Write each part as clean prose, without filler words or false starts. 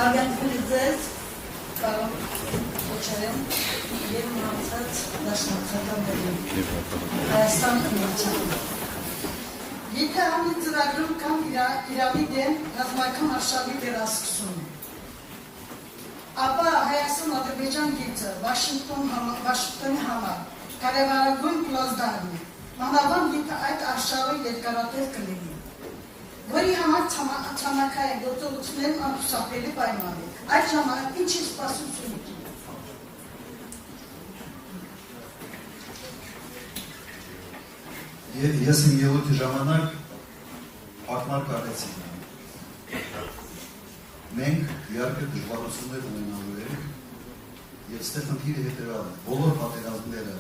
Արգանդվելիձեզ կարող ոչարեմ և մացած դաշնակցատաններին Հայաստան կնացան։ Եթե ամի ծրագրում կամ իրավի դեմ ռազմական արշավի վերասկսում։ Ապա Հայաստան-Ադրբեջան գիծը Վաշինգտոնի համար կարևորագույն պլազդարն է, մանավանդ եթե այդ արշավը երկարատև կլինի, որի համար ցամաքային գործողություններն անխուսափելի պայման է։ Այդ ժամանակ ինչ է սպասությունը։ Ես իմ ելույթի ժամանակ ակնարկ արեցի։ Մենք իհարկե դժվարություններ ունենալու ենք եւ ստեղ խնդիրը հետեւյալն է. բոլոր պատերազմները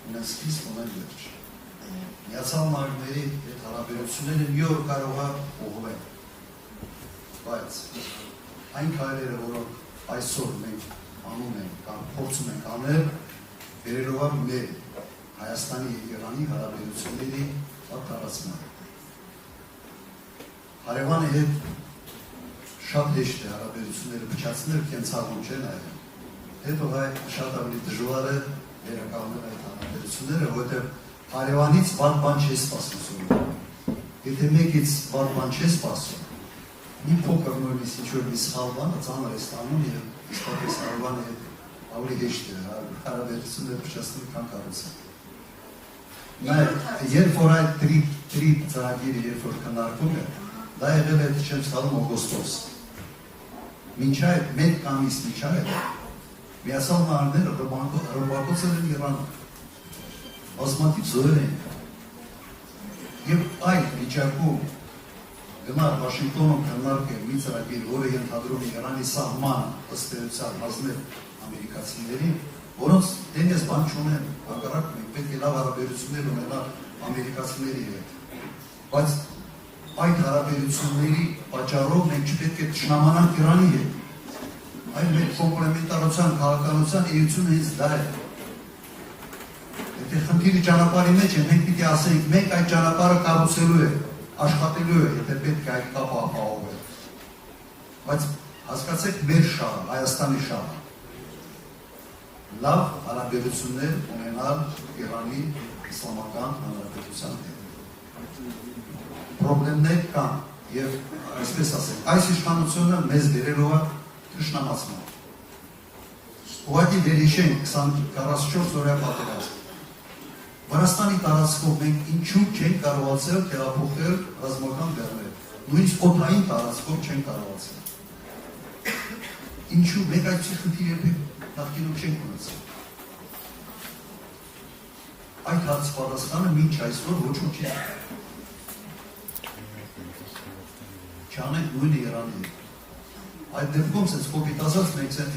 ունեն սկիզբ, ունեն վերջ։ Միացյալ Նահանգների հետ հարաբերությունները մի օր կարող է փոխվել, բայց այն քայլերը, որոնք այսօր մենք անում ենք կամ փորձում ենք անել, վերելով մեր Հայաստանի և Իրանի հարաբերությունների տարածմանը։ Հարևանի հետ շատ հեշտ է հարաբերությունները փչացնել, կենցաղում չեն այլ։ Հետո շատ ավելի դժվար է վերականգնել այդ հարաբերությունները, որովհետև հարևանից վատ բան չի սպասում։ Եթե մեկից վատ բան չի սպասում, մի փոքր նույնիսկ ինչ-որ մի սխալ բանը ծանր է ստանում և իսկապես հարևանի հետ ավելի հեշտ է հարաբերությունները փչացնել, քան կառուցել։ Երբ որ այդ տրիպ ծրագիրը երբ որ քննարկվում է, դա եղել է չեմ սխալվում օգոստոս։ Մինչ այդ մեկ ամիս մինչ այդ Միացյալ Նահանգները ռմբակոծել են Իրանը, բազմաթիվ զոհեր են։ Եվ այդ վիճակում գնալ Վաշինգտոնում քննարկել մի ծրագիր, որը ենթադրում է Իրանի սահման ըստ էության հանձնել ամերիկացիներին, որոնց դեմ ես բան չունեմ, հակառակ մենք պետք է լավ հարաբերություններ ունենալ ամերիկացիների հետ, բայց այդ հարաբերությունների պատճառով մենք չպետք է թշնամանանք Իրանի հետ, այլ մեր կոմպլեմենտարության, քաղաքականության էությունը հենց դա է։ Եթե խնդիրը ճանապարհի մեջ է, մենք պիտի ասենք, մենք այդ ճանապարհը կառուցելու է, աշխատելու է, եթե պետք է այդ կապը ապահովել։ Բայց հասկացեք մեր շահը, Հայաստանի շահը։ Լավ հարաբերություններ ունենալ Իրանի Իսլամական Հանրապետության հետ։ Պրոբլեմներ կան և այսպես ասենք, այս իշխանությունը մեզ բերելով է թշնամացման։ Ուղղակի վերհիշենք 44 օրյա պատերազմ։ Վրաստանի տարածքով մենք ինչու չենք կարողացել տեղափոխել ռազմական բեռներ, նույնիսկ օդային տարածքով չենք կարողացել։ Ինչու մենք այդպիսի խնդիր երբեք նախկինում չենք ունեցել։ Այդ հարց պատասխանը մինչ այսօր ոչ ոք չի։ Չանենք նույնը Իրանի հետ։ Այդ դեպքում սենց կոպիտ ասած մենք սենց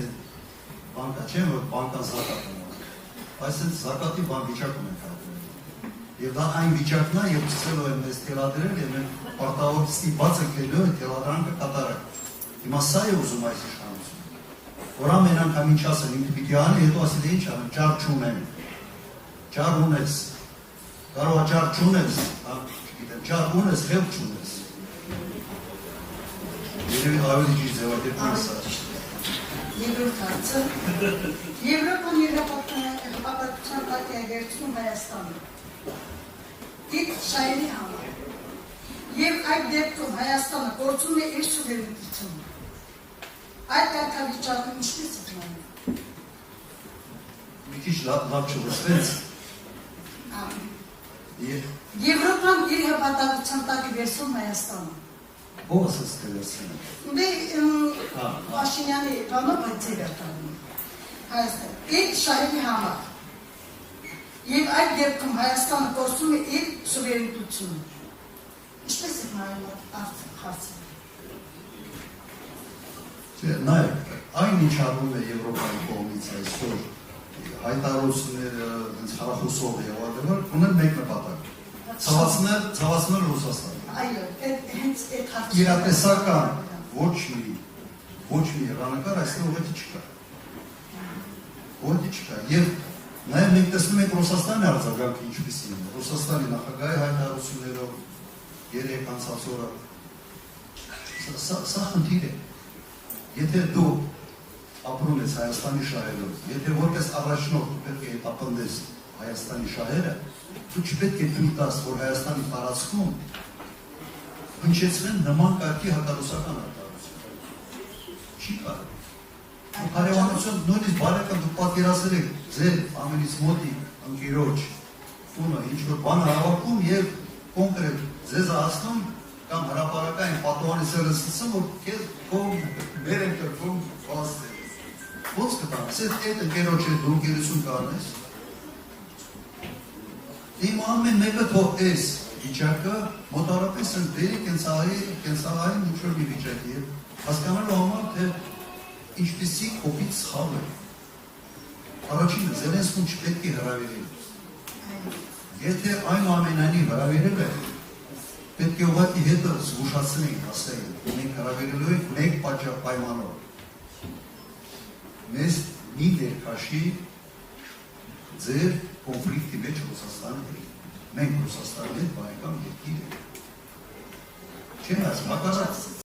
բանկա չեմ, որ բանկան զակատ ունենք։ Այս սենց զակատի բան վիճակում ենք հայտնել։ Եվ դա այն վիճակն է, երբ սկսելով են մեզ թելադրել և մենք պարտավոր ստիպված ենք ելնելու են թելադրանքը կատարել։ Հիմա սա է ուզում այս իշխանությունը։ Որ ամեն անգամ ինչ ասեն, ինքը պիտի անի, հետո ասել է ինչ անեմ, ճար չունեմ։ Ճար ունես, կարող է ճար չունես, ճար ունես, խելք չունես։ Երևի ավելի ճիշտ ձևակերպում է սա։ Երկրորդ հարցը Եվրոպան հեղափոխության տակ է վերցնում Հայաստանը դիտ շահերի համար և այդ դեպքում Հայաստանը գործում է իր սուվերենիտետությունը։ Այդ կարգավիճակը ինչպես է պլանում։ Մի քիչ լավ չլսվեց։ Եվրոպան իր հպատակության տակ է վերցնում Հայաստանը։ Ո՞վ ասաց թե վերցնում։ Դե Փաշինյանի բանով այդ ձև է տանում Հայաստան իր շահերի համար և այդ դեպքում Հայաստանը գործում է իր սուվերենիտետությունը։ Ինչպես է նայում հարցը։ Նայեք, այն ինչ արվում է Եվրոպայի կողմից այսօր հայտարարությունները խարախոսող եղադրվել ունեն մեկ նպատակ՝ ցավացնել Ռուսաստանը։ Այո, հենց այդ հարցը։ Իրատեսական ոչ մի հեռանկար այստեղ ուղղակի չկա։ Ուղղակի չկա։ Եվ նաև մենք տեսնում ենք Ռուսաստանի արձագանքը ինչպիսին է։ Ռուսաստանի նախագահի հայտարարություններով երեք անցած օրը սա խնդիր է։ եթե դու ապրում ես Հայաստանի շահերով, եթե որպես առաջնորդ պետք է հետապնդես Հայաստանի շահերը, դու չպետք է թույլ տաս, որ Հայաստանի տարածքում հնչեցնեն նման կարգի հակառուսական արտահայտություն։ Չի կարող։ Հարևանություն նույնիսկ բարեկամ դուք պատկերացրել եք ձեր ամենից մոտի ընկերոջ տունը ինչ-որ բան հավաքում եւ կոնկրետ ձեզ հասնում կամ հրապարակային պատուհանի սերը սկսում, որ քեզ կողմ մեր են կրվում վաստը։ Ոնց կտանք, սետ այդ ընկերոջ հետ դու ընկերություն կանես։ Իմ ամեն մեկը թող էս վիճակը մոտարապես են դերի կենցաղային ինչ-որ մի վիճակի է, հասկանալու համար, թե ինչպիսի կոպիտ սխալ է։ Առաջինը Զելենսկուն չպետք է հրավիրել։ Եթե այն ամենանի հրավիրել է, պետք է ուղղակի հետը զգուշացնենք, ասենք, մենք հրավիրելու ենք մեկ պայմանով։ Մեզ մի ներքաշի ձեր կոնֆլիկտի մեջ Ռուսաստանի հետ։ Մենք Ռուսաստանի հետ բարեկամ երկիր ենք։ Չեն ասում, հակառակ